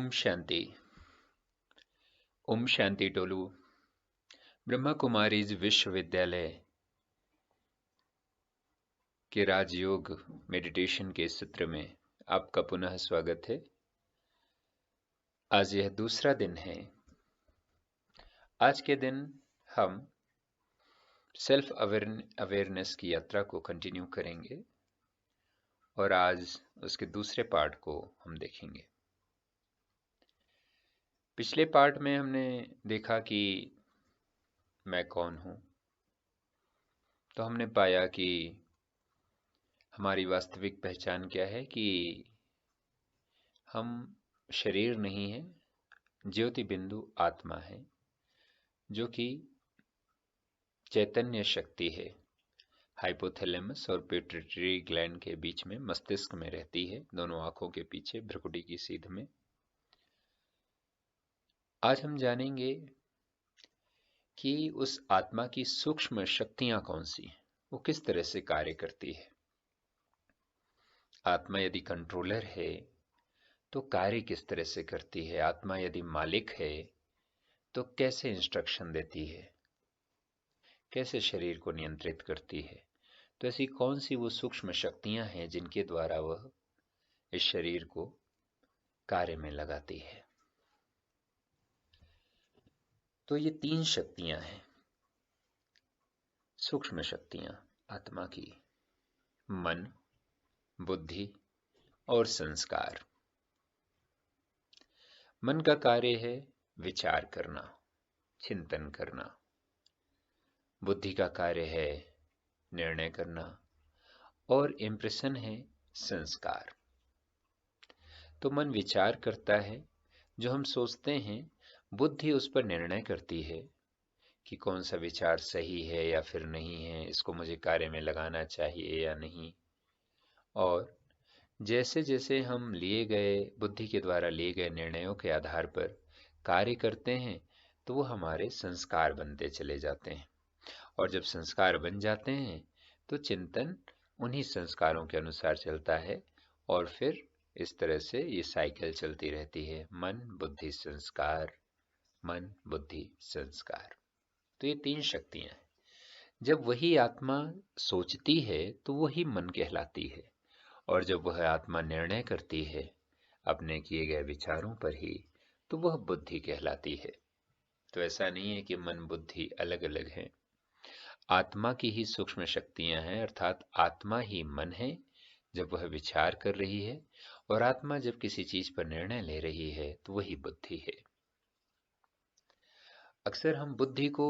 Om Shanti. Om Shanti tolu Brahma Kumaris विश्वविद्यालय के राजयोग meditation के सत्र में आपका पुनः स्वागत है। आज यह दूसरा दिन है। आज के दिन हम सेल्फ अवेयरनेस की यात्रा को कंटिन्यू करेंगे और आज उसके दूसरे पार्ट को हम देखेंगे। पिछले पार्ट में हमने देखा कि मैं कौन हूं, तो हमने पाया कि हमारी वास्तविक पहचान क्या है कि हम शरीर नहीं है, ज्योति बिंदु आत्मा है जो कि चैतन्य शक्ति है। हाइपोथैलेमस और पिट्यूटरी ग्लैंड के बीच में मस्तिष्क में रहती है, दोनों आंखों के पीछे भ्रुकुटी की सीध में। आज हम जानेंगे कि उस आत्मा की सूक्ष्म शक्तियां कौन सी हैं, वो किस तरह से कार्य करती है। आत्मा यदि कंट्रोलर है तो कार्य किस तरह से करती है। आत्मा यदि मालिक है तो कैसे इंस्ट्रक्शन देती है, कैसे शरीर को नियंत्रित करती है। तो ऐसी कौन सी वो सूक्ष्म शक्तियां हैं जिनके द्वारा वह इस शरीर को कार्य में लगाती है। तो ये तीन शक्तियां हैं, सूक्ष्म शक्तियां आत्मा की: मन, बुद्धि और संस्कार। मन का कार्य है विचार करना, चिंतन करना। बुद्धि का कार्य है निर्णय करना और इम्प्रेशन है संस्कार। तो मन विचार करता है, जो हम सोचते हैं बुद्धि उस पर निर्णय करती है कि कौन सा विचार सही है या फिर नहीं है, इसको मुझे कार्य में लगाना चाहिए या नहीं। और जैसे जैसे हम बुद्धि के द्वारा लिए गए निर्णयों के आधार पर कार्य करते हैं तो वो हमारे संस्कार बनते चले जाते हैं। और जब संस्कार बन जाते हैं तो चिंतन उन्हीं संस्कारों के अनुसार चलता है और फिर इस तरह से ये साइकिल चलती रहती है, मन बुद्धि संस्कार, मन बुद्धि संस्कार। तो ये तीन शक्तियां हैं। जब वही आत्मा सोचती है तो वही मन कहलाती है, और जब वह आत्मा निर्णय करती है अपने किए गए विचारों पर ही तो वह बुद्धि कहलाती है। तो ऐसा नहीं है कि मन बुद्धि अलग अलग है, आत्मा की ही सूक्ष्म शक्तियां हैं, अर्थात आत्मा ही मन है जब वह विचार कर रही है, और आत्मा जब किसी चीज पर निर्णय ले रही है तो वही बुद्धि है। अक्सर हम बुद्धि को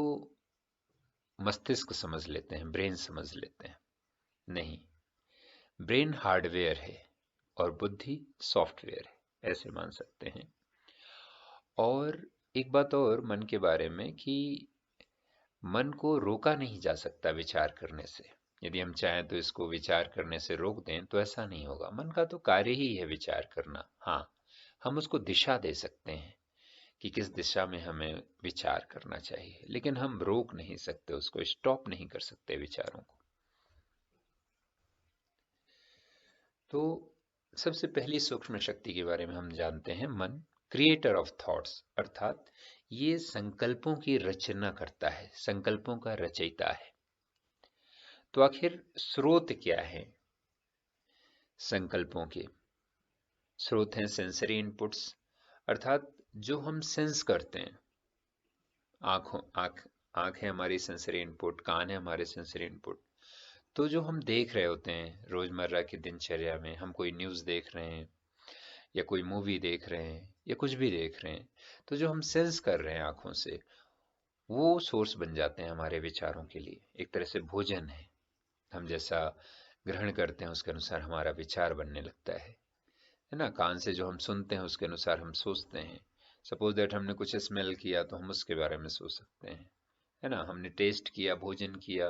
मस्तिष्क समझ लेते हैं, ब्रेन समझ लेते हैं। नहीं, ब्रेन हार्डवेयर है और बुद्धि सॉफ्टवेयर है, ऐसे मान सकते हैं। और एक बात और मन के बारे में कि मन को रोका नहीं जा सकता विचार करने से। यदि हम चाहें तो इसको विचार करने से रोक दें तो ऐसा नहीं होगा। मन का तो कार्य ही है विचार करना। हाँ, हम उसको दिशा दे सकते हैं कि किस दिशा में हमें विचार करना चाहिए, लेकिन हम रोक नहीं सकते, उसको स्टॉप नहीं कर सकते विचारों को। तो सबसे पहली सूक्ष्म शक्ति के बारे में हम जानते हैं, मन क्रिएटर ऑफ थॉट्स, अर्थात ये संकल्पों की रचना करता है, संकल्पों का रचयिता है। तो आखिर स्रोत क्या है संकल्पों के? स्रोत हैं सेंसरी इनपुट्स, अर्थात जो हम सेंस करते हैं। आंख है हमारी सेंसरी इनपुट, कान है हमारे सेंसरी इनपुट। तो जो हम देख रहे होते हैं रोजमर्रा की दिनचर्या में, हम कोई न्यूज़ देख रहे हैं या कोई मूवी देख रहे हैं या कुछ भी देख रहे हैं, तो जो हम सेंस कर रहे हैं आंखों से, वो सोर्स बन जाते हैं हमारे विचारों के लिए। एक तरह से भोजन है, हम जैसा ग्रहण करते हैं उसके अनुसार हमारा विचार बनने लगता है ना। कान से जो हम सुनते हैं उसके अनुसार हम सोचते हैं। सपोज दैट हमने कुछ स्मेल किया तो हम उसके बारे में सोच सकते हैं, है ना। हमने टेस्ट किया, भोजन किया,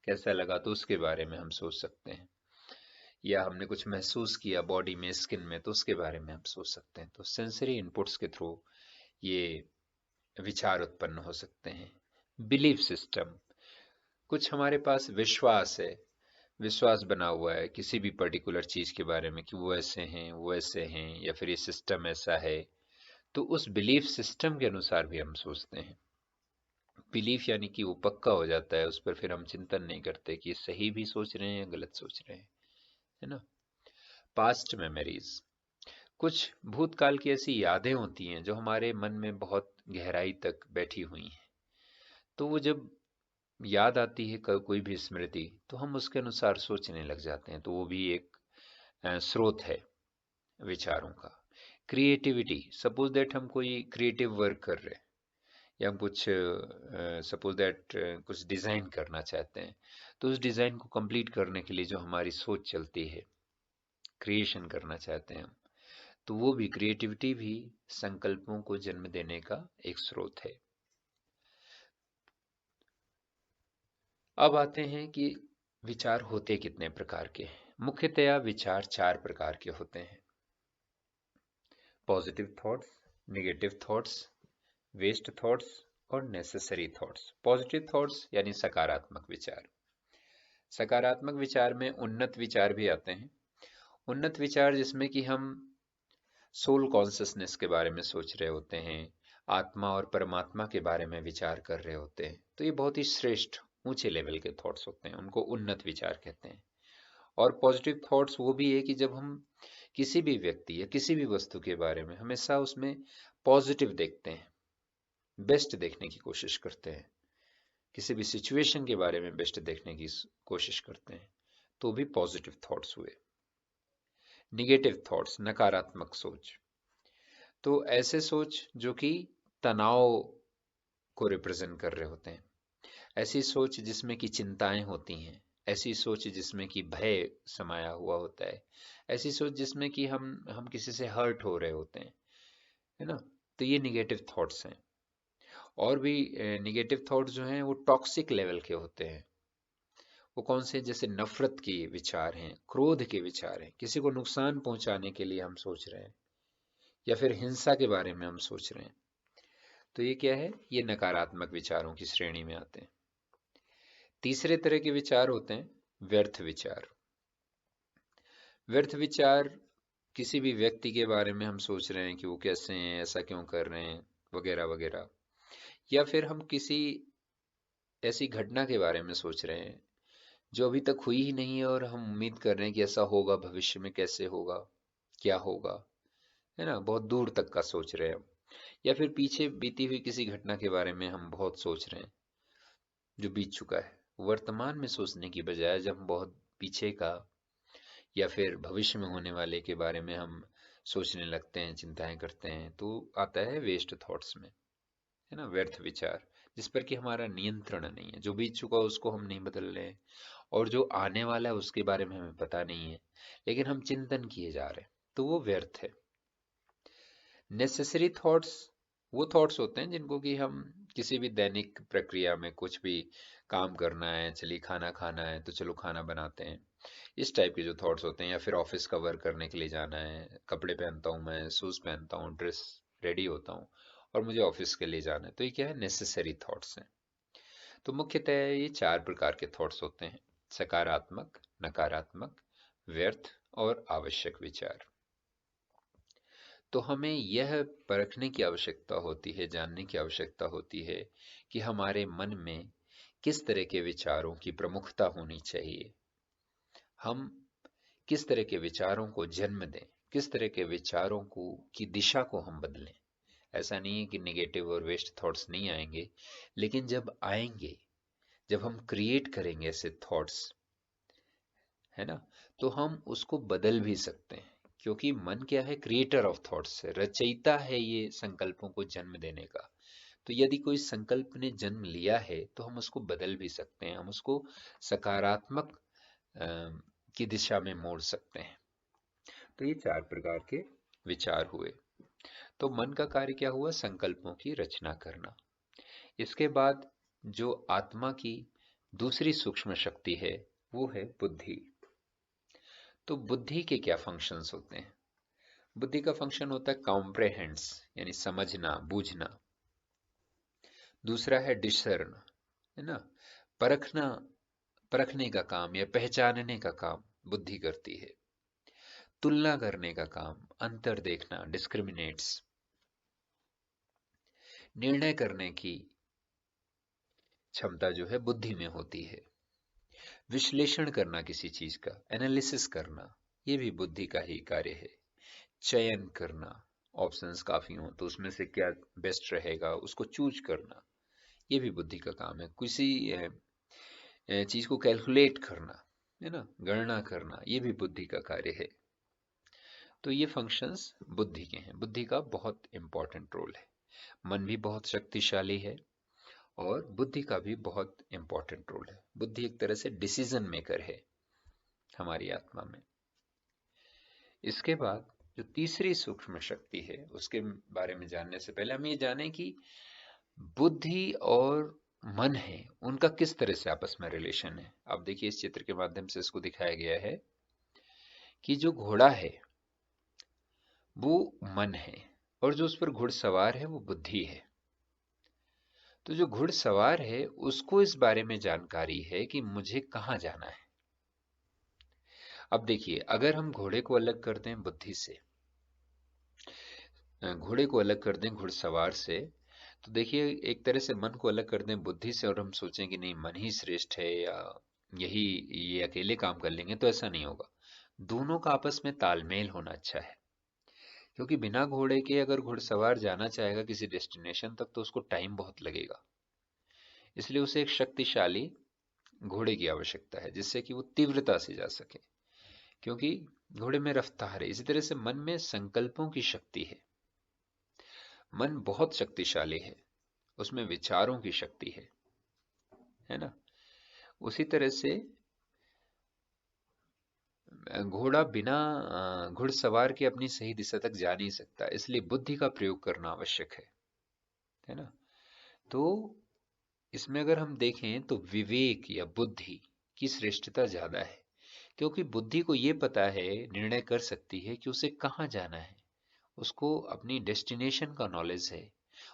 कैसा लगा, तो उसके बारे में हम सोच सकते हैं। या हमने कुछ महसूस किया बॉडी में, स्किन में, तो उसके बारे में हम सोच सकते हैं। तो सेंसरी इनपुट्स के थ्रू ये विचार उत्पन्न हो सकते हैं। बिलीफ सिस्टम, कुछ हमारे पास विश्वास है, विश्वास बना हुआ है किसी भी पर्टिकुलर चीज के बारे में कि वो ऐसे हैं, वो ऐसे हैं, या फिर ये सिस्टम ऐसा है, तो उस बिलीफ सिस्टम के अनुसार भी हम सोचते हैं। बिलीफ यानी कि वो पक्का हो जाता है, उस पर फिर हम चिंतन नहीं करते कि सही भी सोच रहे हैं या गलत सोच रहे हैं, है ना। पास्ट मेमोरीज, कुछ भूतकाल की ऐसी यादें होती हैं जो हमारे मन में बहुत गहराई तक बैठी हुई हैं। तो वो जब याद आती है कोई भी स्मृति, तो हम उसके अनुसार सोचने लग जाते हैं। तो वो भी एक स्रोत है विचारों का। क्रिएटिविटी, सपोज दैट हम कोई क्रिएटिव वर्क कर रहे हैं, या हम कुछ सपोज दैट कुछ डिज़ाइन करना चाहते हैं, तो उस डिज़ाइन को कंप्लीट करने के लिए जो हमारी सोच चलती है, क्रिएशन करना चाहते हैं हम, तो वो भी क्रिएटिविटी भी संकल्पों को जन्म देने का एक स्रोत है। अब आते हैं कि विचार होते कितने प्रकार के हैं। मुख्यतया विचार चार प्रकार के होते हैं: positive thoughts, negative thoughts, waste thoughts और नेसेसरी थॉट्स। पॉजिटिव थॉट्स यानी सकारात्मक विचार। सकारात्मक विचार में उन्नत विचार भी आते हैं। उन्नत विचार जिसमें कि हम सोल कॉन्सियसनेस के बारे में सोच रहे होते हैं, आत्मा और परमात्मा के बारे में विचार कर रहे होते हैं, तो ये बहुत ही श्रेष्ठ ऊंचे लेवल के थॉट्स होते हैं, उनको उन्नत विचार कहते हैं। और पॉजिटिव थॉट्स वो भी है कि जब हम किसी भी व्यक्ति या किसी भी वस्तु के बारे में हमेशा उसमें पॉजिटिव देखते हैं, बेस्ट देखने की कोशिश करते हैं, किसी भी सिचुएशन के बारे में बेस्ट देखने की कोशिश करते हैं, तो भी पॉजिटिव थॉट्स हुए। निगेटिव थॉट्स, नकारात्मक सोच, तो ऐसे सोच जो कि तनाव को रिप्रेजेंट कर रहे होते हैं, ऐसी सोच जिसमें कि चिंताएं होती हैं, ऐसी सोच जिसमें कि भय समाया हुआ होता है, ऐसी सोच जिसमें कि हम किसी से हर्ट हो रहे होते हैं, है ना। तो ये निगेटिव थॉट्स हैं। और भी निगेटिव थॉट्स जो हैं वो टॉक्सिक लेवल के होते हैं। वो कौन से? जैसे नफरत के विचार हैं, क्रोध के विचार हैं, किसी को नुकसान पहुंचाने के लिए हम सोच रहे हैं, या फिर हिंसा के बारे में हम सोच रहे हैं, तो ये क्या है? ये नकारात्मक विचारों की श्रेणी में आते हैं। तीसरे तरह के विचार होते हैं व्यर्थ विचार। व्यर्थ विचार, किसी भी व्यक्ति के बारे में हम सोच रहे हैं कि वो कैसे हैं, ऐसा क्यों कर रहे हैं, वगैरह वगैरह। या फिर हम किसी ऐसी घटना के बारे में सोच रहे हैं जो अभी तक हुई ही नहीं है, और हम उम्मीद कर रहे हैं कि ऐसा होगा, भविष्य में कैसे होगा, क्या होगा, है ना। बहुत दूर तक का सोच रहे हैं हम। या फिर पीछे बीती हुई किसी घटना के बारे में हम बहुत सोच रहे हैं जो बीत चुका है। वर्तमान में सोचने की बजाय जब हम बहुत पीछे का या फिर भविष्य में होने वाले के बारे में हम सोचने लगते हैं, चिंताएं करते हैं, तो आता है वेस्ट थॉट्स में, है ना, व्यर्थ विचार, जिस पर कि हमारा नियंत्रण नहीं है। जो बीत चुका उसको हम नहीं बदल रहे हैं, और जो आने वाला है उसके बारे में हमें पता नहीं है, लेकिन हम चिंतन किए जा रहे हैं, तो वो व्यर्थ है। नेसेसरी थॉट्स वो थॉट्स होते हैं जिनको कि हम किसी भी दैनिक प्रक्रिया में कुछ भी काम करना है, चलिए खाना खाना है तो चलो खाना बनाते हैं, इस टाइप के जो थॉट्स होते हैं। या फिर ऑफिस का वर्क करने के लिए जाना है, कपड़े पहनता हूँ मैं, शूज पहनता हूँ, ड्रेस रेडी होता हूँ और मुझे ऑफिस के लिए जाना है, तो ये क्या है? नेसेसरी थॉट्स हैं। तो मुख्यतः ये चार प्रकार के थॉट्स होते हैं: सकारात्मक, नकारात्मक, व्यर्थ और आवश्यक विचार। तो हमें यह परखने की आवश्यकता होती है, जानने की आवश्यकता होती है कि हमारे मन में किस तरह के विचारों की प्रमुखता होनी चाहिए, हम किस तरह के विचारों को जन्म दें, किस तरह के विचारों को की दिशा को हम बदलें। ऐसा नहीं है कि नेगेटिव और वेस्ट थॉट्स नहीं आएंगे, लेकिन जब आएंगे, जब हम क्रिएट करेंगे ऐसे थॉट्स, है ना, तो हम उसको बदल भी सकते हैं। क्योंकि मन क्या है? क्रिएटर ऑफ थॉट्स है, रचयिता है ये संकल्पों को जन्म देने का। तो यदि कोई संकल्प ने जन्म लिया है तो हम उसको बदल भी सकते हैं, हम उसको सकारात्मक अ, की दिशा में मोड़ सकते हैं। तो ये चार प्रकार के विचार हुए। तो मन का कार्य क्या हुआ? संकल्पों की रचना करना। इसके बाद जो आत्मा की दूसरी सूक्ष्म शक्ति है वो है बुद्धि। तो बुद्धि के क्या फंक्शंस होते हैं? बुद्धि का फंक्शन होता है कॉम्प्रेहेंड्स, यानी समझना, बूझना। दूसरा है डिसर्न, है ना, परखना, परखने का काम या पहचानने का काम बुद्धि करती है। तुलना करने का काम, अंतर देखना, डिस्क्रिमिनेट्स। निर्णय करने की क्षमता जो है बुद्धि में होती है। विश्लेषण करना किसी चीज का, एनालिसिस करना, ये भी बुद्धि का ही कार्य है। चयन करना, ऑप्शंस काफी हो तो उसमें से क्या बेस्ट रहेगा उसको चूज करना, ये भी बुद्धि का काम है। किसी चीज को कैलकुलेट करना, है ना, गणना करना, ये भी बुद्धि का कार्य है। तो ये फंक्शंस बुद्धि के हैं। बुद्धि का बहुत इंपॉर्टेंट रोल है। मन भी बहुत शक्तिशाली है और बुद्धि का भी बहुत इंपॉर्टेंट रोल है। बुद्धि एक तरह से डिसीजन मेकर है हमारी आत्मा में। इसके बाद जो तीसरी सूक्ष्म शक्ति है उसके बारे में जानने से पहले हम ये जानें कि बुद्धि और मन है उनका किस तरह से आपस में रिलेशन है। अब देखिए इस चित्र के माध्यम से इसको दिखाया गया है कि जो घोड़ा है वो मन है और जो उस पर घुड़सवार है वो बुद्धि है। तो जो घुड़सवार है उसको इस बारे में जानकारी है कि मुझे कहाँ जाना है। अब देखिए अगर हम घोड़े को अलग कर दें बुद्धि से, घोड़े को अलग कर दें घुड़सवार से, तो देखिए एक तरह से मन को अलग कर दें बुद्धि से और हम सोचें कि नहीं मन ही श्रेष्ठ है या यही ये अकेले काम कर लेंगे, तो ऐसा नहीं होगा। दोनों का आपस में तालमेल होना अच्छा है। क्योंकि बिना घोड़े के अगर घुड़सवार जाना चाहेगा किसी डेस्टिनेशन तक तो उसको टाइम बहुत लगेगा। इसलिए उसे एक शक्तिशाली घोड़े की आवश्यकता है जिससे कि वो तीव्रता से जा सके, क्योंकि घोड़े में रफ्तार है। इसी तरह से मन में संकल्पों की शक्ति है। मन बहुत शक्तिशाली है, उसमें विचारों की शक्ति है ना। उसी तरह से घोड़ा बिना घुड़सवार के अपनी सही दिशा तक जा नहीं सकता, इसलिए बुद्धि का प्रयोग करना आवश्यक है ना। तो इसमें अगर हम देखें तो विवेक या बुद्धि की श्रेष्ठता ज्यादा है, क्योंकि बुद्धि को यह पता है, निर्णय कर सकती है कि उसे कहाँ जाना है। उसको अपनी डेस्टिनेशन का नॉलेज है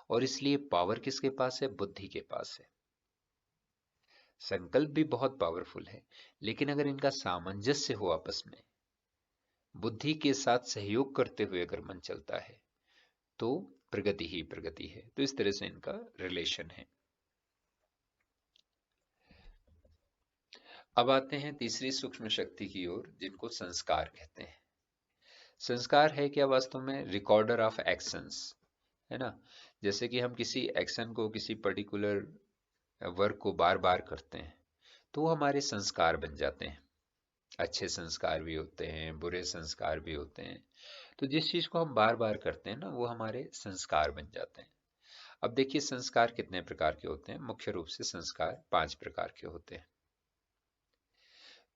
और इसलिए पावर किसके पास है, बुद्धि के पास है। संकल्प भी बहुत पावरफुल है, लेकिन अगर इनका सामंजस्य हो आपस में, बुद्धि के साथ सहयोग करते हुए अगर मन चलता है तो प्रगति ही प्रगति है। तो इस तरह से इनका रिलेशन है। अब आते हैं तीसरी सूक्ष्म शक्ति की ओर जिनको संस्कार कहते हैं। संस्कार है क्या, वास्तव में रिकॉर्डर ऑफ एक्शंस, है ना। जैसे कि हम किसी एक्शन को, किसी पर्टिकुलर वर्क को बार बार करते हैं तो वो हमारे संस्कार बन जाते हैं। अच्छे संस्कार भी होते हैं, बुरे संस्कार भी होते हैं। तो जिस चीज को हम बार बार करते हैं ना वो हमारे संस्कार बन जाते हैं। अब देखिए संस्कार कितने प्रकार के होते हैं। मुख्य रूप से संस्कार 5 प्रकार के होते हैं।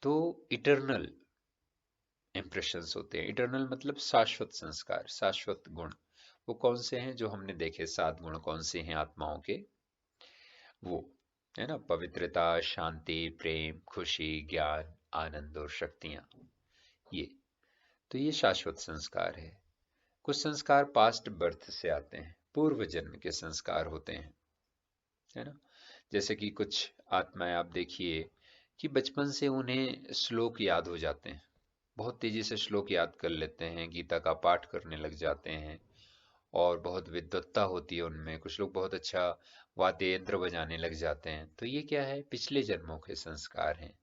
तो इटरनल इंप्रेशंस होते हैं। इटरनल मतलब शाश्वत संस्कार, शाश्वत गुण। वो कौन से हैं, जो हमने देखे 7 गुण कौन से हैं आत्माओं के, वो है ना, पवित्रता, शांति, प्रेम, खुशी, ज्ञान, आनंद और शक्तियां। ये तो ये शाश्वत संस्कार है। कुछ संस्कार पास्ट बर्थ से आते हैं, पूर्व जन्म के संस्कार होते हैं, है ना। जैसे कि कुछ आत्माएं आप देखिए कि बचपन से उन्हें श्लोक याद हो जाते हैं, बहुत तेजी से श्लोक याद कर लेते हैं, गीता का पाठ करने लग जाते हैं और बहुत विद्वत्ता होती है उनमें। कुछ लोग बहुत अच्छा वाद्य यंत्र बजाने लग जाते हैं। तो ये क्या है, पिछले जन्मों के संस्कार हैं,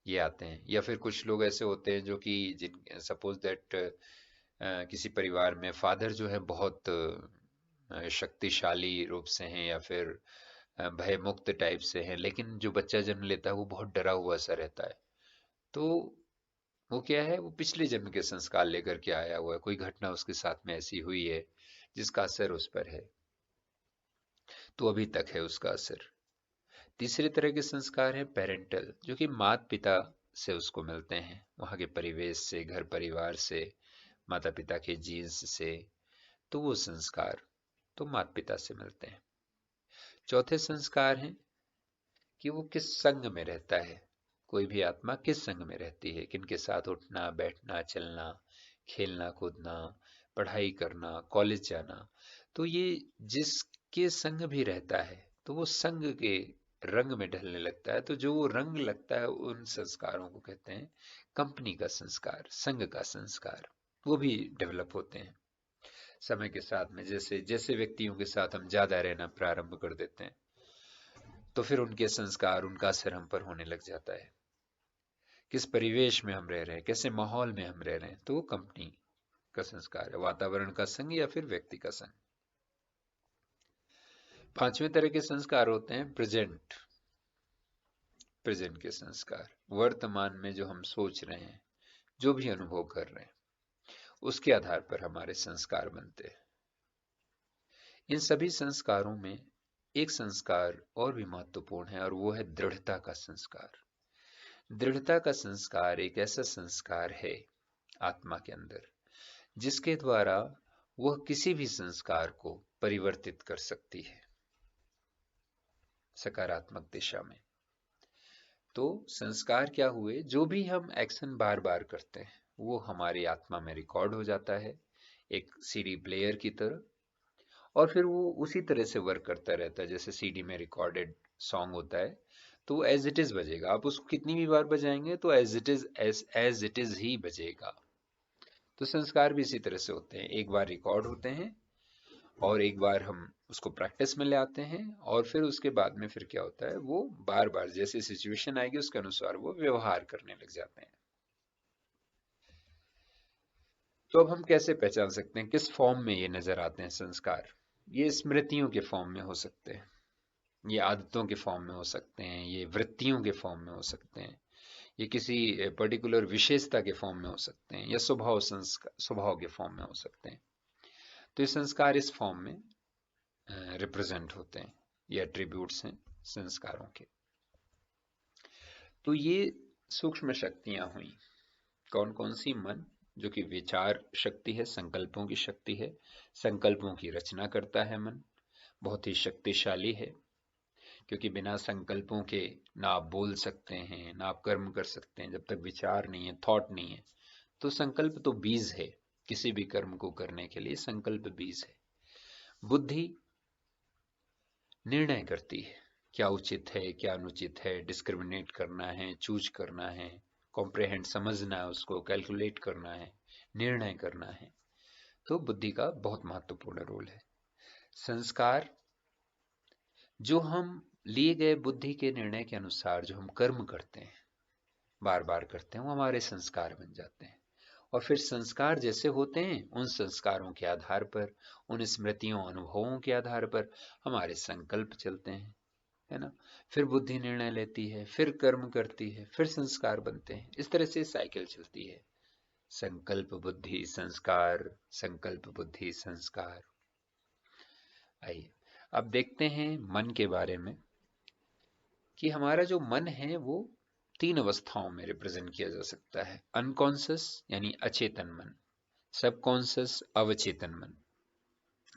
ये आते हैं। या फिर कुछ लोग ऐसे होते हैं जो कि जिन सपोज दैट किसी परिवार में फादर जो है बहुत शक्तिशाली रूप से हैं या फिर भय मुक्त टाइप से हैं, लेकिन जो बच्चा जन्म लेता है वो बहुत डरा हुआ सा रहता है। तो वो क्या है, वो पिछले जन्म के संस्कार लेकर के आया हुआ है। कोई घटना उसके साथ में ऐसी हुई है जिसका असर उस पर है, तो अभी तक है उसका असर। तीसरे तरह के संस्कार हैं पेरेंटल, जो कि माता पिता से उसको मिलते हैं, वहाँ के परिवेश से, घर परिवार से, माता पिता के जीन्स से। तो वो संस्कार तो माता पिता से मिलते हैं। चौथे संस्कार हैं कि वो किस संग में रहता है, कोई भी आत्मा किस संग में रहती है, किनके साथ उठना बैठना चलना, खेलना कूदना, पढ़ाई करना, कॉलेज जाना। तो ये जिसके संग भी रहता है तो वो संग के रंग में ढलने लगता है। तो जो वो रंग लगता है उन संस्कारों को कहते हैं कंपनी का संस्कार, संग का संस्कार। वो भी डेवलप होते हैं। समय के साथ में जैसे जैसे व्यक्तियों के साथ हम ज्यादा रहना प्रारंभ कर देते हैं, तो फिर उनके संस्कार, उनका असर हम पर होने लग जाता है। किस परिवेश में हम रह रहे हैं, कैसे माहौल में हम रह रहे हैं, तो वो कंपनी का संस्कार है, वातावरण का संग या फिर व्यक्ति का संग। पांचवें तरह के संस्कार होते हैं प्रेजेंट। प्रेजेंट के संस्कार, वर्तमान में जो हम सोच रहे हैं, जो भी अनुभव कर रहे हैं, उसके आधार पर हमारे संस्कार बनते हैं। इन सभी संस्कारों में एक संस्कार और भी महत्वपूर्ण है, और वो है दृढ़ता का संस्कार। दृढ़ता का संस्कार एक ऐसा संस्कार है आत्मा के अंदर, जिसके द्वारा वह किसी भी संस्कार को परिवर्तित कर सकती है सकारात्मक दिशा में। तो संस्कार क्या हुए, जो भी हम एक्शन बार बार करते हैं वो हमारी आत्मा में रिकॉर्ड हो जाता है एक सीडी प्लेयर की तरह, और फिर वो उसी तरह से वर्क करता रहता है। जैसे सीडी में रिकॉर्डेड सॉन्ग होता है, तो वो एज इट इज बजेगा, आप उसको कितनी भी बार बजाएंगे तो एज इट इज ही बजेगा। तो संस्कार भी इसी तरह से होते हैं, एक बार रिकॉर्ड होते हैं और एक बार हम उसको प्रैक्टिस में ले आते हैं, और फिर उसके बाद में फिर क्या होता है, वो बार बार जैसे सिचुएशन आएगी उसके अनुसार वो व्यवहार करने लग जाते हैं। तो अब हम कैसे पहचान सकते हैं किस फॉर्म में ये नजर आते हैं संस्कार? ये स्मृतियों के फॉर्म में हो सकते हैं, ये आदतों के फॉर्म में हो सकते हैं, ये वृत्तियों के फॉर्म में हो सकते हैं, ये किसी पर्टिकुलर विशेषता के फॉर्म में हो सकते हैं, या स्वभाव के फॉर्म में हो सकते हैं। तो ये संस्कार इस फॉर्म में रिप्रेजेंट होते हैं, ये एट्रीब्यूट्स हैं संस्कारों के। तो ये सूक्ष्म शक्तियां हुई, कौन कौन सी? मन, जो कि विचार शक्ति है, संकल्पों की शक्ति है, संकल्पों की रचना करता है मन, बहुत ही शक्तिशाली है, क्योंकि बिना संकल्पों के ना आप बोल सकते हैं ना आप कर्म कर सकते हैं, जब तक विचार नहीं है, थॉट नहीं है। तो संकल्प तो बीज है, किसी भी कर्म को करने के लिए संकल्प बीज है। बुद्धि निर्णय करती है, क्या उचित है क्या अनुचित है, डिस्क्रिमिनेट करना है, चूज करना है, कॉम्प्रेहेंड समझना है, उसको कैलकुलेट करना है, निर्णय करना है। तो बुद्धि का बहुत महत्वपूर्ण रोल है। संस्कार, जो हम लिए गए बुद्धि के निर्णय के अनुसार जो हम कर्म करते हैं, बार बार करते हैं, वो हमारे संस्कार बन जाते हैं। और फिर संस्कार जैसे होते हैं, उन संस्कारों के आधार पर, उन स्मृतियों अनुभवों के आधार पर हमारे संकल्प चलते हैं, है ना। फिर बुद्धि निर्णय लेती है, फिर कर्म करती है, फिर संस्कार बनते हैं। इस तरह से साइकिल चलती है, संकल्प बुद्धि संस्कार, संकल्प बुद्धि संस्कार। आइए अब देखते हैं मन के बारे में, कि हमारा जो मन है वो तीन अवस्थाओं में रिप्रेजेंट किया जा सकता है। अनकॉन्शियस यानी अचेतन मन, सबकॉन्शियस अवचेतन मन,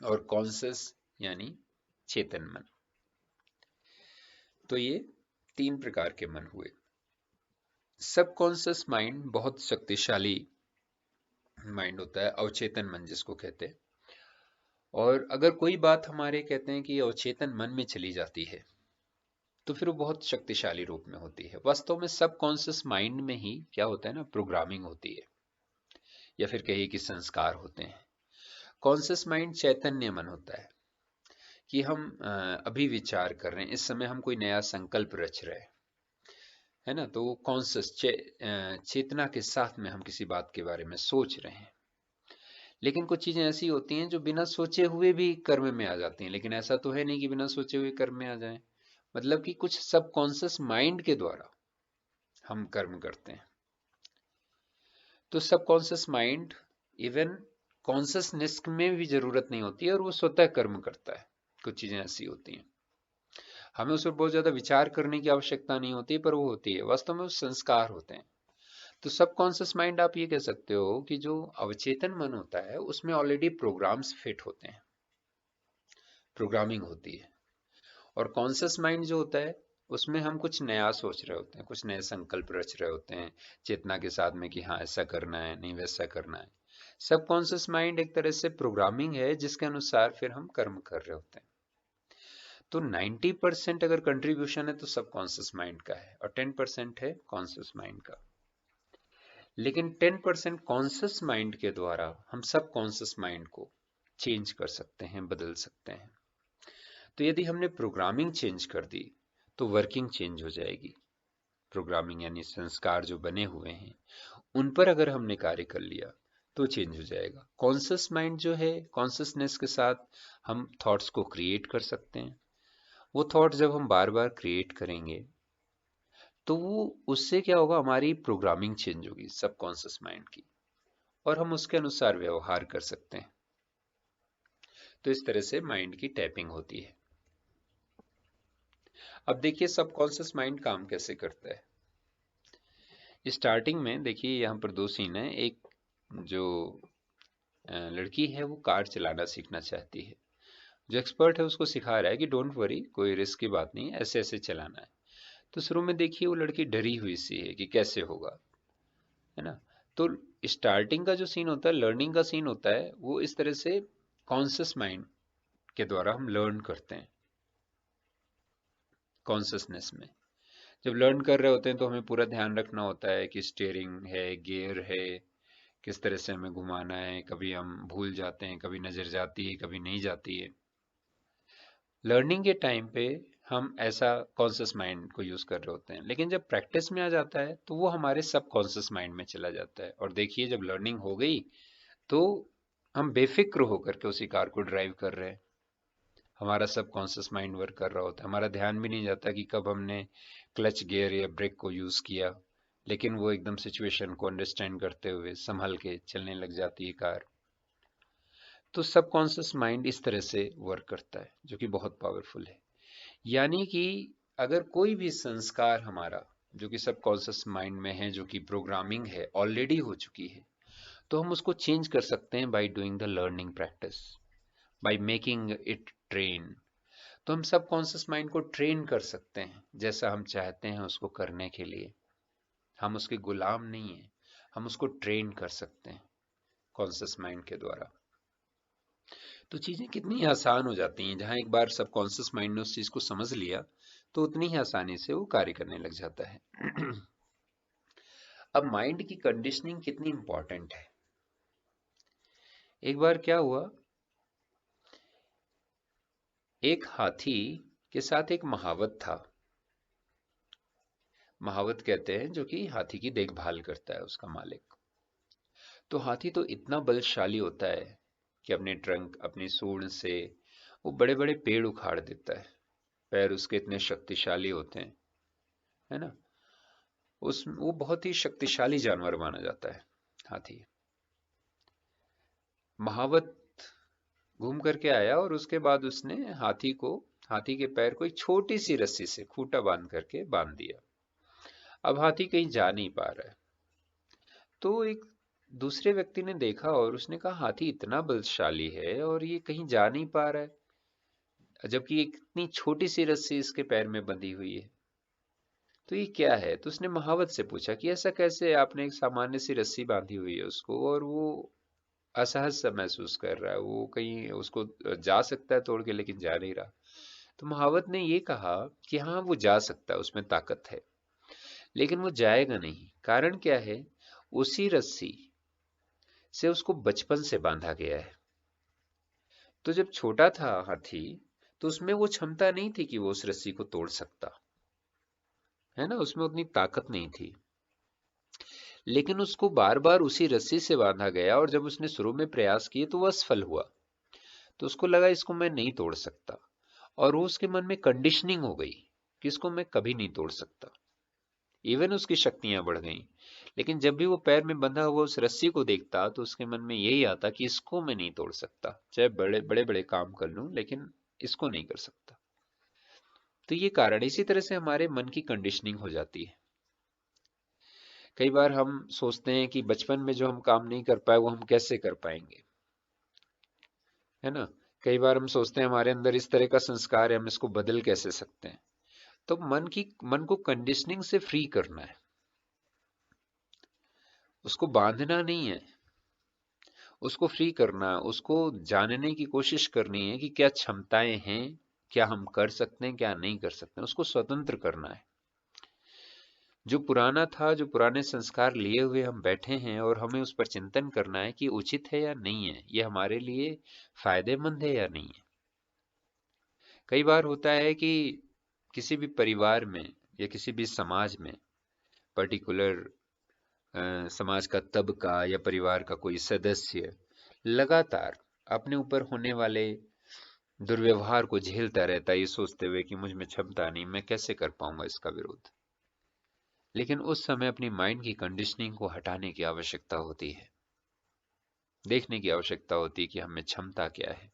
और कॉन्शियस यानी चेतन मन। तो ये तीन प्रकार के मन हुए। सबकॉन्शियस माइंड बहुत शक्तिशाली माइंड होता है, अवचेतन मन जिसको कहते हैं। और अगर कोई बात हमारे कहते हैं कि अवचेतन मन में चली जाती है, तो फिर वो बहुत शक्तिशाली रूप में होती है। वास्तव में सबकॉन्शियस माइंड में ही क्या होता है ना, प्रोग्रामिंग होती है, या फिर कहिए कि संस्कार होते हैं। कॉन्शियस माइंड चैतन्य मन होता है, कि हम अभी विचार कर रहे हैं, इस समय हम कोई नया संकल्प रच रहे हैं, है ना। तो कॉन्शियस चेतना के साथ में हम किसी बात के बारे में सोच रहे हैं। लेकिन कुछ चीजें ऐसी होती हैं जो बिना सोचे हुए भी कर्म में आ जाती हैं, लेकिन ऐसा तो है नहीं कि बिना सोचे हुए कर्म में आ जाएं। मतलब कि कुछ सबकॉन्शियस माइंड के द्वारा हम कर्म करते हैं। तो सबकॉन्शियस माइंड इवन कॉन्शियसनेस में भी जरूरत नहीं होती है, और वो स्वतः कर्म करता है। कुछ चीजें ऐसी होती हैं, हमें उस पर बहुत ज्यादा विचार करने की आवश्यकता नहीं होती, पर वो होती है, वास्तव में वो संस्कार होते हैं। तो सबकॉन्शियस माइंड आप ये कह सकते हो कि जो अवचेतन मन होता है, उसमें ऑलरेडी प्रोग्राम्स फिट होते हैं, प्रोग्रामिंग होती है। और कॉन्शियस माइंड जो होता है, उसमें हम कुछ नया सोच रहे होते हैं, कुछ नए संकल्प रच रहे होते हैं चेतना के साथ में, कि हाँ ऐसा करना है, नहीं वैसा करना है। सबकॉन्शियस माइंड एक तरह से प्रोग्रामिंग है, जिसके अनुसार फिर हम कर्म कर रहे होते हैं। तो 90% अगर कंट्रीब्यूशन है तो सबकॉन्शियस माइंड का है, और 10% है कॉन्शियस माइंड का। लेकिन 10% कॉन्शियस माइंड के द्वारा हम सबकॉन्शियस माइंड को चेंज कर सकते हैं, बदल सकते हैं। तो यदि हमने प्रोग्रामिंग चेंज कर दी तो वर्किंग चेंज हो जाएगी। प्रोग्रामिंग यानी संस्कार जो बने हुए हैं उन पर अगर हमने कार्य कर लिया तो चेंज हो जाएगा। कॉन्शियस माइंड जो है, कॉन्शियसनेस के साथ हम थॉट्स को क्रिएट कर सकते हैं। वो थॉट जब हम बार बार क्रिएट करेंगे तो वो उससे क्या होगा, हमारी प्रोग्रामिंग चेंज होगी सबकॉन्शियस माइंड की, और हम उसके अनुसार व्यवहार कर सकते हैं। तो इस तरह से माइंड की टैपिंग होती है। अब देखिए सबकॉन्शियस माइंड काम कैसे करता है। स्टार्टिंग में देखिए यहाँ पर दो सीन है। एक जो लड़की है वो कार चलाना सीखना चाहती है। जो एक्सपर्ट है उसको सिखा रहा है कि डोंट वरी, कोई रिस्क की बात नहीं, ऐसे ऐसे चलाना है। तो शुरू में देखिए वो लड़की डरी हुई सी है कि कैसे होगा, है ना। तो स्टार्टिंग का जो सीन होता है, लर्निंग का सीन होता है, वो इस तरह से कॉन्शियस माइंड के द्वारा हम लर्न करते हैं। कॉन्शियसनेस में जब लर्न कर रहे होते हैं तो हमें पूरा ध्यान रखना होता है कि स्टीयरिंग है, गियर है, किस तरह से हमें घुमाना है। कभी हम भूल जाते हैं, कभी नजर जाती है, कभी नहीं जाती है। लर्निंग के टाइम पे हम ऐसा कॉन्शियस माइंड को यूज कर रहे होते हैं, लेकिन जब प्रैक्टिस में आ जाता है तो वो हमारे सब कॉन्शियस माइंड में चला जाता है। और देखिए जब लर्निंग हो गई तो हम बेफिक्र होकर के उसी कार को ड्राइव कर रहे हैं। हमारा सब कॉन्शियस माइंड वर्क कर रहा होता है, हमारा ध्यान भी नहीं जाता कि कब हमने क्लच, गियर या ब्रेक को यूज किया, लेकिन वो एकदम सिचुएशन को अंडरस्टैंड करते हुए संभल के चलने लग जाती है कार। तो सबकॉन्शियस माइंड इस तरह से वर्क करता है, जो कि बहुत पावरफुल है। यानी कि अगर कोई भी संस्कार हमारा जो कि सबकॉन्शियस माइंड में है, जो कि प्रोग्रामिंग है, ऑलरेडी हो चुकी है, तो हम उसको चेंज कर सकते हैं by doing the learning practice, by making it train. तो हम सबकॉन्शियस माइंड को ट्रेन कर सकते हैं जैसा हम चाहते हैं उसको करने के लिए। हम उसके गुलाम नहीं हैं, हम उसको ट्रेन कर सकते हैं कॉन्शियस माइंड के द्वारा। तो चीजें कितनी आसान हो जाती हैं। जहां एक बार सबकॉन्शियस माइंड ने उस चीज को समझ लिया तो उतनी ही आसानी से वो कार्य करने लग जाता है। अब माइंड की कंडीशनिंग कितनी इंपॉर्टेंट है। एक बार क्या हुआ, एक हाथी के साथ एक महावत था। महावत कहते हैं जो कि हाथी की देखभाल करता है, उसका मालिक। तो हाथी तो इतना बलशाली होता है कि अपने ट्रंक, अपनी सूंड से वो बड़े बड़े पेड़ उखाड़ देता है। पैर उसके इतने शक्तिशाली होते हैं, है ना। उस वो बहुत ही शक्तिशाली जानवर माना जाता है हाथी। महावत घूम करके आया और उसके बाद उसने हाथी के पैर को एक छोटी सी रस्सी से खूंटा बांध करके बांध दिया। अब हाथी कहीं जा नहीं पा रहा है। तो एक दूसरे व्यक्ति ने देखा और उसने कहा हाथी इतना बलशाली है और ये कहीं जा नहीं पा रहा है, जबकि एक इतनी छोटी सी रस्सी इसके पैर में बंधी हुई है। तो ये क्या है। तो उसने महावत से पूछा कि ऐसा कैसे, आपने एक सामान्य सी रस्सी बांधी हुई है उसको और वो असहज सा महसूस कर रहा है, वो कहीं उसको जा सकता है तोड़ के लेकिन जा नहीं रहा। तो महावत ने ये कहा कि हाँ वो जा सकता है, उसमें ताकत है, लेकिन वो जाएगा नहीं। कारण क्या है, उसी रस्सी से उसको बचपन से बांधा गया है। तो जब छोटा था हाथी तो उसमें वो क्षमता नहीं थी कि वो उस रस्सी को तोड़ सकता, है ना, उसमें उतनी ताकत नहीं थी। लेकिन उसको बार बार उसी रस्सी से बांधा गया और जब उसने शुरू में प्रयास किए तो वह असफल हुआ। तो उसको लगा इसको मैं नहीं तोड़ सकता, और वो उसके मन में कंडीशनिंग हो गई कि इसको मैं कभी नहीं तोड़ सकता। इवन उसकी शक्तियां बढ़ गईं, लेकिन जब भी वो पैर में बंधा हुआ उस रस्सी को देखता तो उसके मन में यही आता कि इसको मैं नहीं तोड़ सकता, चाहे बड़े बड़े बड़े काम कर लूं लेकिन इसको नहीं कर सकता। तो ये कारण, इसी तरह से हमारे मन की कंडीशनिंग हो जाती है। कई बार हम सोचते हैं कि बचपन में जो हम काम नहीं कर पाए वो हम कैसे कर पाएंगे, है ना। कई बार हम सोचते हैं हमारे अंदर इस तरह का संस्कार है, हम इसको बदल कैसे सकते हैं। तो मन को कंडीशनिंग से फ्री करना है, उसको बांधना नहीं है, उसको फ्री करना, उसको जानने की कोशिश करनी है कि क्या क्षमताएं हैं, क्या हम कर सकते हैं, क्या नहीं कर सकते हैं, उसको स्वतंत्र करना है। जो पुराना था, जो पुराने संस्कार लिए हुए हम बैठे हैं और हमें उस पर चिंतन करना है कि उचित है या नहीं है, ये हमारे लिए फायदेमंद है या नहीं है। कई बार होता है कि किसी भी परिवार में या किसी भी समाज में पर्टिकुलर समाज का तबका या परिवार का कोई सदस्य लगातार अपने ऊपर होने वाले दुर्व्यवहार को झेलता रहता है, ये सोचते हुए कि मुझ में क्षमता नहीं, मैं कैसे कर पाऊंगा इसका विरोध। लेकिन उस समय अपनी माइंड की कंडीशनिंग को हटाने की आवश्यकता होती है, देखने की आवश्यकता होती है कि हमें क्षमता क्या है।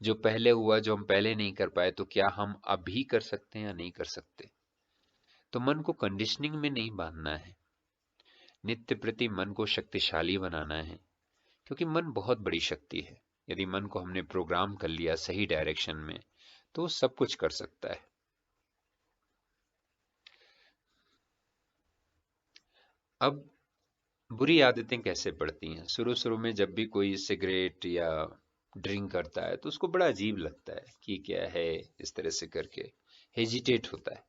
जो पहले हुआ, जो हम पहले नहीं कर पाए, तो क्या हम अभी कर सकते हैं या नहीं कर सकते। तो मन को कंडीशनिंग में नहीं बांधना है, नित्य प्रति मन को शक्तिशाली बनाना है, क्योंकि मन बहुत बड़ी शक्ति है। यदि मन को हमने प्रोग्राम कर लिया सही डायरेक्शन में, तो वो सब कुछ कर सकता है। अब बुरी आदतें कैसे पड़ती हैं? शुरू शुरू में जब भी कोई सिगरेट या ड्रिंक करता है तो उसको बड़ा अजीब लगता है कि क्या है, इस तरह से करके हेजिटेट होता है।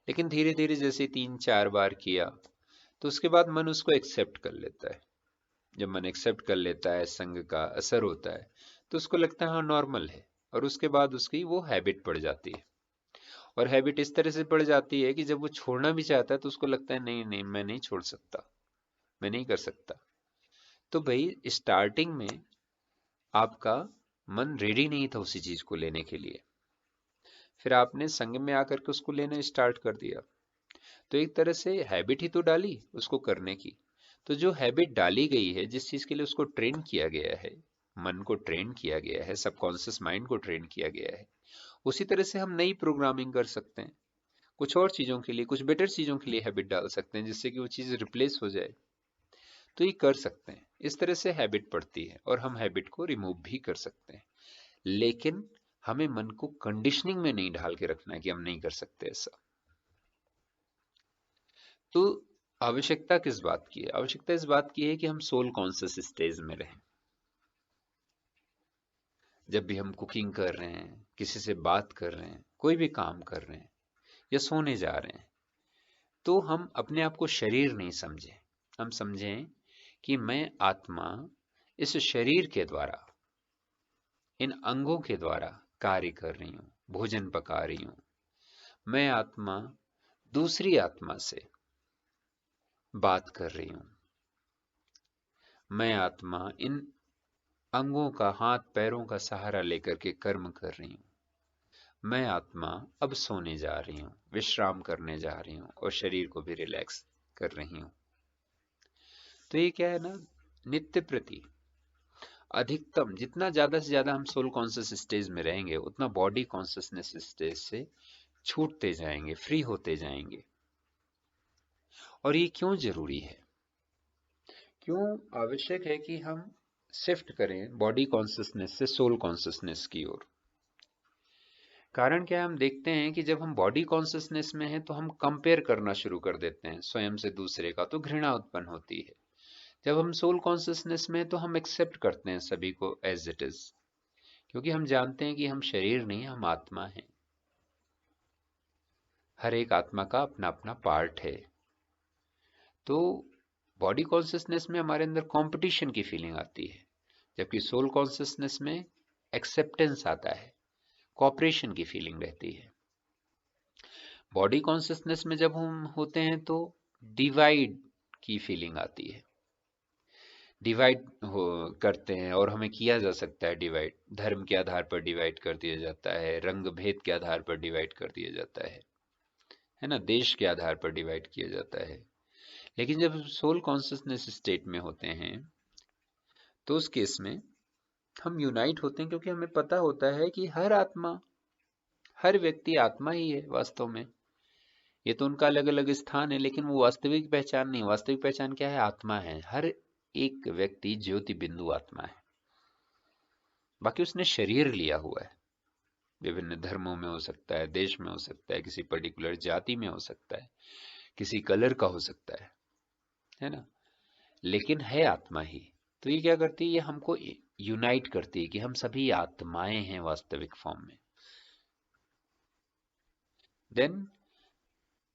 लेकिन धीरे धीरे जैसे 3-4 बार किया, तो उसके बाद मन उसको एक्सेप्ट कर लेता है। जब मन एक्सेप्ट कर लेता है, संग का असर होता है, तो उसको लगता है हाँ नॉर्मल है, और उसके बाद उसकी वो हैबिट पड़ जाती है। और हैबिट इस तरह से पड़ जाती है कि जब वो छोड़ना भी चाहता है तो उसको लगता है नहीं नहीं, मैं नहीं छोड़ सकता, मैं नहीं कर सकता। तो भाई स्टार्टिंग में आपका मन रेडी नहीं था उसी चीज को लेने के लिए, फिर आपने संग में आकर के उसको लेना स्टार्ट कर दिया, तो एक तरह से हैबिट ही तो डाली उसको करने की। तो जो हैबिट डाली गई है, जिस चीज के लिए उसको ट्रेन किया गया है, मन को ट्रेन किया गया है, सबकॉन्शियस माइंड को ट्रेन किया गया है, उसी तरह से हम नई प्रोग्रामिंग कर सकते हैं। कुछ और चीजों के लिए, कुछ बेटर चीजों के लिए हैबिट डाल सकते हैं, जिससे कि वो चीज रिप्लेस हो जाए। तो ये कर सकते हैं, इस तरह से हैबिट पड़ती है, और हम हैबिट को रिमूव भी कर सकते हैं। लेकिन हमें मन को कंडीशनिंग में नहीं ढाल के रखना है कि हम नहीं कर सकते ऐसा। तो आवश्यकता किस बात की है? आवश्यकता इस बात की है कि हम सोल कॉन्शियस स्टेज में रहें। जब भी हम कुकिंग कर रहे हैं, किसी से बात कर रहे हैं, कोई भी काम कर रहे हैं या सोने जा रहे हैं, तो हम अपने आप को शरीर नहीं समझें। हम समझें कि मैं आत्मा इस शरीर के द्वारा, इन अंगों के द्वारा कार्य कर रही हूं, भोजन पका रही हूं। मैं आत्मा दूसरी आत्मा से बात कर रही हूं। मैं आत्मा इन अंगों का, हाथ पैरों का सहारा लेकर के कर्म कर रही हूं। मैं आत्मा अब सोने जा रही हूं, विश्राम करने जा रही हूं, और शरीर को भी रिलैक्स कर रही हूं। तो ये क्या है ना, नित्य प्रति अधिकतम जितना ज्यादा से ज्यादा हम सोल कॉन्शियस स्टेज में रहेंगे, उतना बॉडी कॉन्शियसनेस स्टेज से छूटते जाएंगे, फ्री होते जाएंगे। और ये क्यों जरूरी है, क्यों आवश्यक है कि हम शिफ्ट करें बॉडी कॉन्शियसनेस से सोल कॉन्शियसनेस की ओर? कारण क्या है, हम देखते हैं कि जब हम बॉडी कॉन्शियसनेस में हैं तो हम कंपेयर करना शुरू कर देते हैं स्वयं से दूसरे का, तो घृणा उत्पन्न होती है। जब हम सोल कॉन्शियसनेस में हैं तो हम एक्सेप्ट करते हैं सभी को एज इट इज, क्योंकि हम जानते हैं कि हम शरीर नहीं, हम आत्मा हैं। हर एक आत्मा का अपना अपना पार्ट है। तो बॉडी कॉन्शियसनेस में हमारे अंदर कंपटीशन की फीलिंग आती है, जबकि सोल कॉन्शियसनेस में एक्सेप्टेंस आता है, कॉपरेशन की फीलिंग रहती है। बॉडी कॉन्शियसनेस में जब हम होते हैं तो डिवाइड की फीलिंग आती है, डिवाइड हो करते हैं, और हमें किया जा सकता है डिवाइड, धर्म के आधार पर डिवाइड कर दिया जाता है, रंग भेद के आधार पर डिवाइड कर दिया जाता है ना, देश के आधार पर डिवाइड किया जाता है। लेकिन जब सोल कॉन्शियसनेस स्टेट में होते हैं, तो उस केस में हम यूनाइट होते हैं, क्योंकि हमें पता होता है कि हर आत्मा, हर व्यक्ति आत्मा ही है वास्तव में। ये तो उनका अलग अलग स्थान है, लेकिन वो वास्तविक पहचान नहीं। वास्तविक पहचान क्या है? आत्मा है। हर एक व्यक्ति ज्योति बिंदु आत्मा है। बाकी उसने शरीर लिया हुआ है, विभिन्न धर्मों में हो सकता है, देश में हो सकता है, किसी पर्टिकुलर जाति में हो सकता है, किसी कलर का हो सकता है ना, लेकिन है आत्मा ही। तो ये क्या करती है, ये हमको यूनाइट करती है कि हम सभी आत्माएं हैं वास्तविक फॉर्म में। देन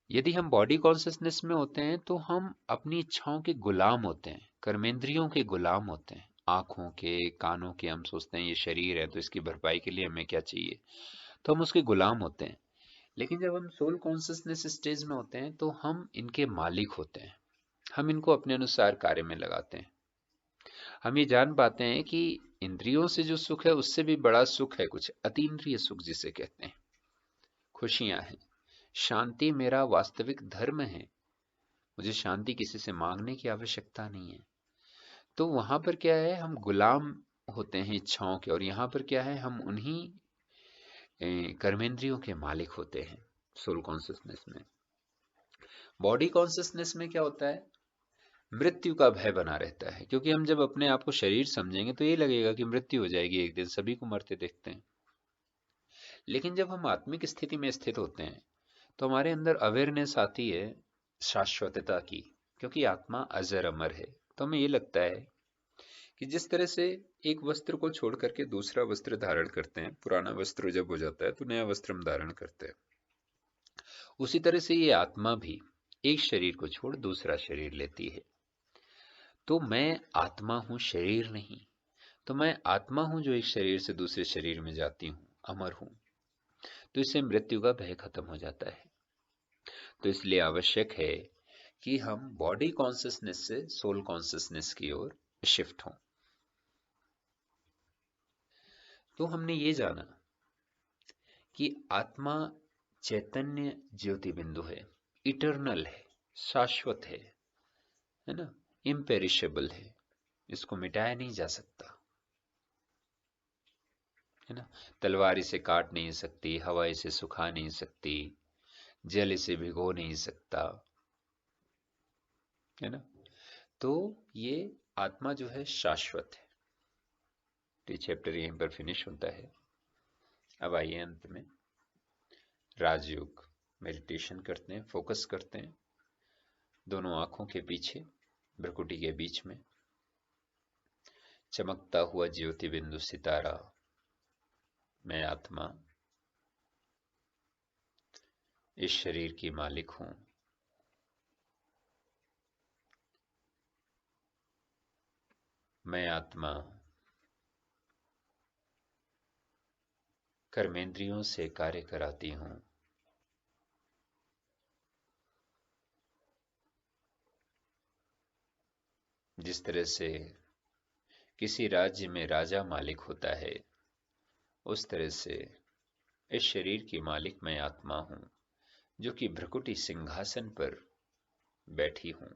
यदि हम बॉडी कॉन्शियसनेस में होते हैं तो हम अपनी इच्छाओं के गुलाम होते हैं, कर्मेंद्रियों के गुलाम होते हैं, आंखों के, कानों के। हम सोचते हैं ये शरीर है तो इसकी भरपाई के लिए हमें क्या चाहिए, तो हम उसके गुलाम होते हैं। लेकिन जब हम सोल कॉन्शियसनेस स्टेज में होते हैं तो हम इनके मालिक होते हैं, हम इनको अपने अनुसार कार्य में लगाते हैं। हम ये जान पाते हैं कि इंद्रियों से जो सुख है उससे भी बड़ा सुख है कुछ, अतीन्द्रिय सुख जिसे कहते हैं, खुशियां हैं। शांति मेरा वास्तविक धर्म है, मुझे शांति किसी से मांगने की आवश्यकता नहीं है। तो वहां पर क्या है, हम गुलाम होते हैं इच्छाओं के, और यहाँ पर क्या है, हम उन्हीं कर्मेंद्रियों के मालिक होते हैं सोल कॉन्शियसनेस में। बॉडी कॉन्शियसनेस में क्या होता है, मृत्यु का भय बना रहता है, क्योंकि हम जब अपने आप को शरीर समझेंगे तो ये लगेगा कि मृत्यु हो जाएगी एक दिन, सभी को मरते देखते हैं। लेकिन जब हम आत्मिक स्थिति में स्थित होते हैं तो हमारे अंदर अवेयरनेस आती है शाश्वतता की, क्योंकि आत्मा अजर अमर है। तो हमें ये लगता है कि जिस तरह से एक वस्त्र को छोड़ करके दूसरा वस्त्र धारण करते हैं, पुराना वस्त्र जब हो जाता है तो नया वस्त्र हम धारण करते हैं, उसी तरह से ये आत्मा भी एक शरीर को छोड़ दूसरा शरीर लेती है। तो मैं आत्मा हूं, शरीर नहीं। तो मैं आत्मा हूं जो एक शरीर से दूसरे शरीर में जाती हूं, अमर हूं। तो इससे मृत्यु का भय खत्म हो जाता है। तो इसलिए आवश्यक है कि हम बॉडी कॉन्शियसनेस से सोल कॉन्शियसनेस की ओर शिफ्ट हों। तो हमने ये जाना कि आत्मा चैतन्य ज्योति बिंदु है, इटर्नल है, शाश्वत है ना, इम्पेरिशेबल है, इसको मिटाया नहीं जा सकता, है ना। तलवार इसे काट नहीं सकती, हवा इसे सुखा नहीं सकती, जल इसे भिगो नहीं सकता, है ना। तो ये आत्मा जो है शाश्वत है। तो ये चैप्टर यहीं पर फिनिश होता है। अब आइए अंत में राजयोग मेडिटेशन करते हैं, फोकस करते हैं दोनों आंखों के पीछे, भ्रुकुटी के बीच में चमकता हुआ ज्योति बिंदु सितारा, मैं आत्मा इस शरीर की मालिक हूं। मैं आत्मा कर्मेंद्रियों से कार्य कराती हूं। जिस तरह से किसी राज्य में राजा मालिक होता है, उस तरह से इस शरीर की मालिक मैं आत्मा हूं, जो कि भ्रुकुटी सिंहासन पर बैठी हूं।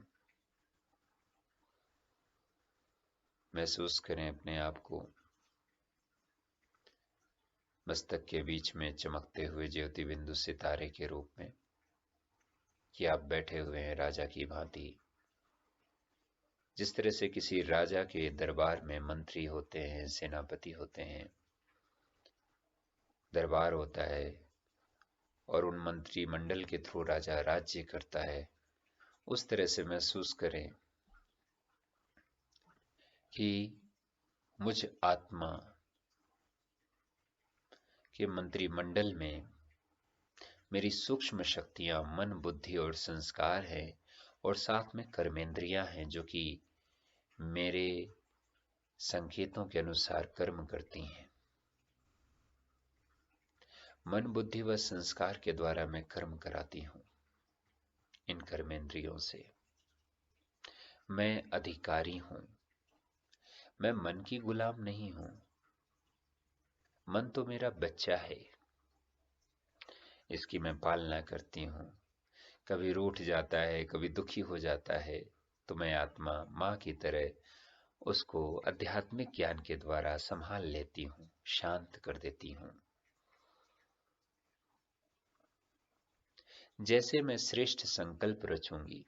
महसूस करें अपने आप को मस्तक के बीच में चमकते हुए ज्योति बिंदु सितारे के रूप में, कि आप बैठे हुए हैं राजा की भांति। जिस तरह से किसी राजा के दरबार में मंत्री होते हैं, सेनापति होते हैं, दरबार होता है, और उन मंत्री मंडल के थ्रू राजा राज्य करता है, उस तरह से महसूस करें कि मुझ आत्मा के मंत्रिमंडल में मेरी सूक्ष्म शक्तियां, मन, बुद्धि और संस्कार हैं, और साथ में कर्मेंद्रियां हैं जो कि मेरे संकेतों के अनुसार कर्म करती हैं। मन, बुद्धि व संस्कार के द्वारा मैं कर्म कराती हूं इन कर्मेंद्रियों से। मैं अधिकारी हूं, मैं मन की गुलाम नहीं हूं। मन तो मेरा बच्चा है, इसकी मैं पालना करती हूं। कभी रूठ जाता है, कभी दुखी हो जाता है, तो मैं आत्मा माँ की तरह उसको आध्यात्मिक ज्ञान के द्वारा संभाल लेती हूं, शांत कर देती हूं। जैसे मैं श्रेष्ठ संकल्प रचूंगी,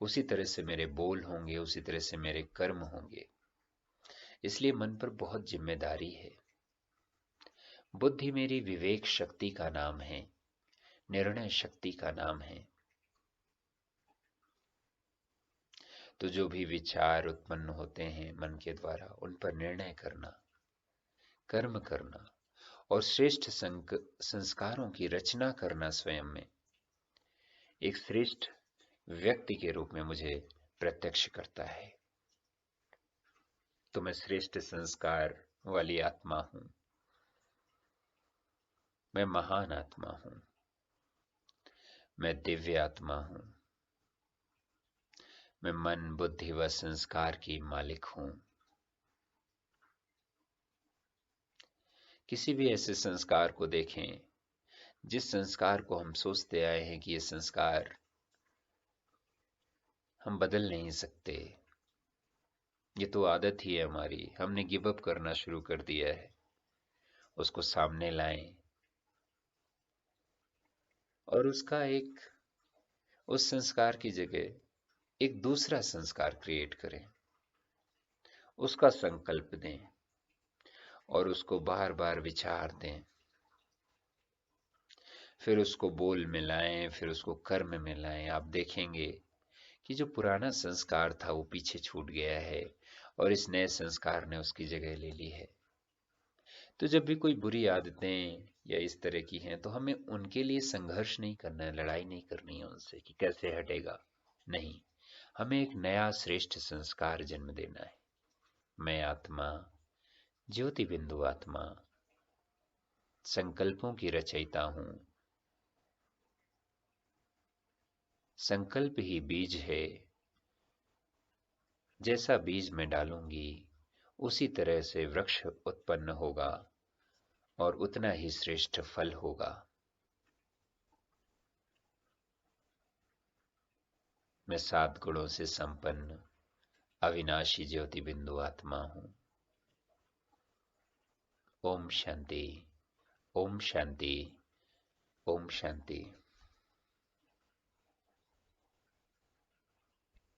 उसी तरह से मेरे बोल होंगे, उसी तरह से मेरे कर्म होंगे। इसलिए मन पर बहुत जिम्मेदारी है। बुद्धि मेरी विवेक शक्ति का नाम है, निर्णय शक्ति का नाम है। तो जो भी विचार उत्पन्न होते हैं मन के द्वारा, उन पर निर्णय करना, कर्म करना और श्रेष्ठ संस्कारों की रचना करना स्वयं में, एक श्रेष्ठ व्यक्ति के रूप में मुझे प्रत्यक्ष करता है। तो मैं श्रेष्ठ संस्कार वाली आत्मा हूं, मैं महान आत्मा हूं, मैं दिव्य आत्मा हूं, मैं मन, बुद्धि व संस्कार की मालिक हूं। किसी भी ऐसे संस्कार को देखें जिस संस्कार को हम सोचते आए हैं कि ये संस्कार हम बदल नहीं सकते, ये तो आदत ही है हमारी, हमने गिव अप करना शुरू कर दिया है, उसको सामने लाएं और उस संस्कार की जगह एक दूसरा संस्कार क्रिएट करें, उसका संकल्प दें और उसको बार बार विचार दें, फिर उसको बोल में लाएं, फिर उसको कर्म में लाएं। आप देखेंगे कि जो पुराना संस्कार था वो पीछे छूट गया है और इस नए संस्कार ने उसकी जगह ले ली है। तो जब भी कोई बुरी आदतें या इस तरह की हैं तो हमें उनके लिए संघर्ष नहीं करना है, लड़ाई नहीं करनी है उनसे कि कैसे हटेगा। नहीं, हमें एक नया श्रेष्ठ संस्कार जन्म देना है। मैं आत्मा, ज्योति बिंदु आत्मा, संकल्पों की रचयिता हूं। संकल्प ही बीज है, जैसा बीज मैं डालूंगी उसी तरह से वृक्ष उत्पन्न होगा और उतना ही श्रेष्ठ फल होगा। मैं 7 गुणों से संपन्न अविनाशी ज्योति बिंदु आत्मा हूं। ओम शांति, ओम शांति, ओम शांति।